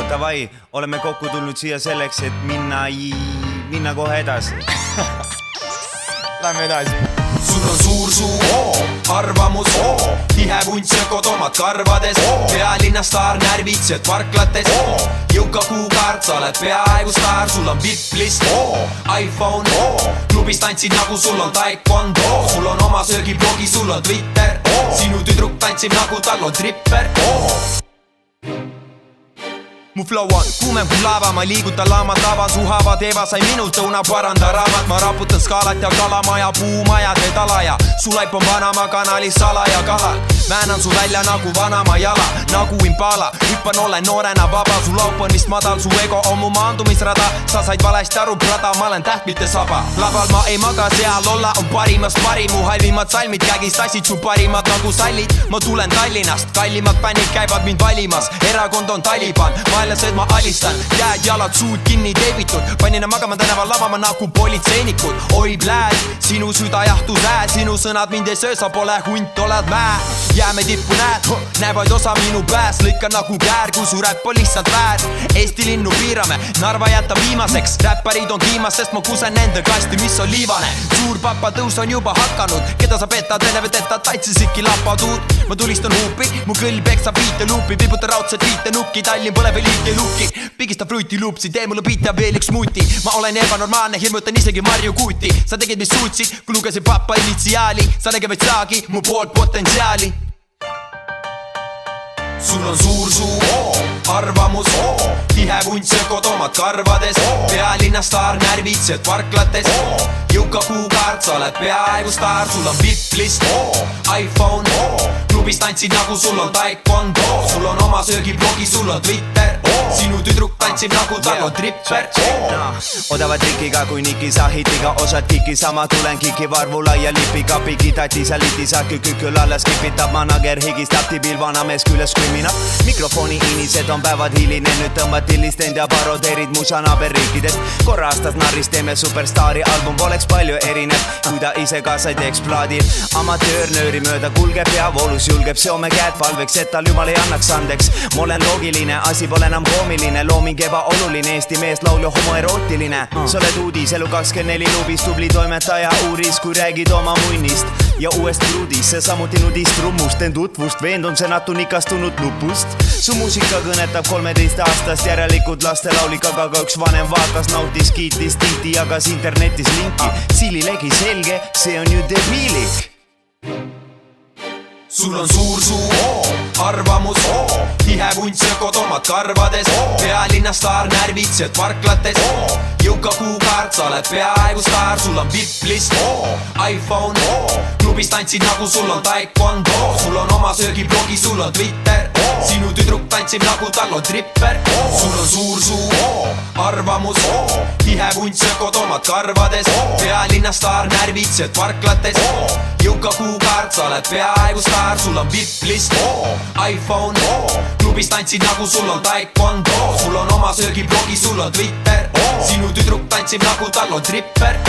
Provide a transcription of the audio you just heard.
Davai, oleme kokku tulnud siia selleks, et minna kohe edasi. Lähme edasi. Sul on suur suu, arvamus, tihe vunts ja kodomad karvades, pealinna staar närvitsed parklates, jõuka kuukaart, sa oled peaaegu staar, sul on VIP-list, iPhone, klubis tantsid nagu sul on taekwondo, sul on oma söögiblogi, sul on Twitter, sinu tüdruk tantsib nagu tal on tripper. Mu flow on kuumem kui laava, ma liigutan laamad lava, su haava teeva sai minult õuna paranda raamat, ma raputan skaalat ja kalamaja, puumajad või talaja, su laip on Panama kanalis salaja kalal, väänan su välja nagu vanama jala, nagu impala, hüppan olen noorena vaba, su laup on vist madal, su ego on mu maandumisrada, sa said valesti aru, brada, ma olen täht mitte saba, laval ma ei maga seal, olla on parimast parim, mu halvimad salmid kägistasid su parimad nagu sallid, ma tulen Tallinnast, kallimad fännid käivad mind valimas, erakond on Taliban, et ma alistan, käed, jalad, suud kinni teibitud, pannina magama tänaval lavama nagu politseinikud. Oi pläät, sinu süda jahtus ääd, sinu sõnad mind ei söö, sa pole hunt, oled mäe. Jääme tippu näed, näe vaid osa minu pääs, lõika nagu käär, kui su räpp on lihtsalt väär. Eesti linnu piirame, Narva jätab viimaseks, räpparid on kiimas, sest ma kusen nende kasti, mis on liivane. Suur papa tõus on juba hakanud, keda sa petad, enne veteta, taitsesidki lapatuud. Ma tulistan huupi, mu kõll peksab viite luupi, vibuta raudset viite nukki, Tallinn põleb või liike lukki. Pigista fruiti luupsi, tee mulle piit ja veel üks muuti. Ma olen ebanormaalne, hirmutan isegi Marju Kuuti. Sa tegid mis suutsid, kui lugesin papa initsiaali. Sa näge vaid saagi, mu poolt potentsiaali. Sul on suur suu, arvamus, tihe vunts ja kodomad karvades, pealinna staar närvitsed parklates, jõuka kuukaart, sa oled peaaegu staar, sul on VIP-list, iPhone, klubis tantsid nagu sul on taekwondo, sul on oma söögiblogi, sul on Twitter, sinu tüdruk tantsib nagu tal on tripper. Odava trikiga kui Niki sa hitiga osad kiki, sama tulen kiki varvu laia lipiga, pigi tati sa liti sa kükükül alla skipitab, manager higistab tibil vanamees küljes minab. Mikrofoni inised on päevad hiline, nüüd tõmbad tillist end ja parodeerid musa naaberriikidest. Korra aastas narris teeme superstaari, album poleks palju erinev, kui ta ise kaasa ei teeks plaadi. Amatöör nööri mööda kulgeb ja voolus julgeb, seome käed palveks, et tal jumal ei annaks andeks. Ma olen loogiline, asi pole enam koomiline, looming ebaoluline, Eesti mees laulja homoerootiline. Sa oled uudis, elu 24 luubis, tubli toimetaja uuris, kui räägid oma munnist ja uuest pruudis, see samuti nudist rummust, teen tutvust, veendun see natun ikastunud lupust. Su muusika kõnetab 13 aastast, järelikult laste laulik, aga ka üks vanem vaatas, nautis, kiitis, tihti jagas internetis linki. Siililegi selge, see on ju debiilik. Sul on suur suu, arvamus, tihe vunts ja kodomad karvades, pealinna staar närvitsed parklates, jõuka kuukaart, sa oled peaaegu staar, sul on VIP-list, iPhone, klubis tantsid nagu sul on taekwondo, sul on oma söögiblogi, sul on Twitter, sinu tüdruk tantsib nagu tal on tripper. Sul on suur suu, arvamus, tihe vunts ja kodomad karvades, pealinna staar närvitsed parklates, jõuka kuukaart, sa oled peaaegu staar, sul on VIP-list, iPhone, klubis tantsid nagu sul on taekwondo, sul on oma söögiblogi, sul on Twitter, sinu tüdruk tantsib nagu tal on tripper.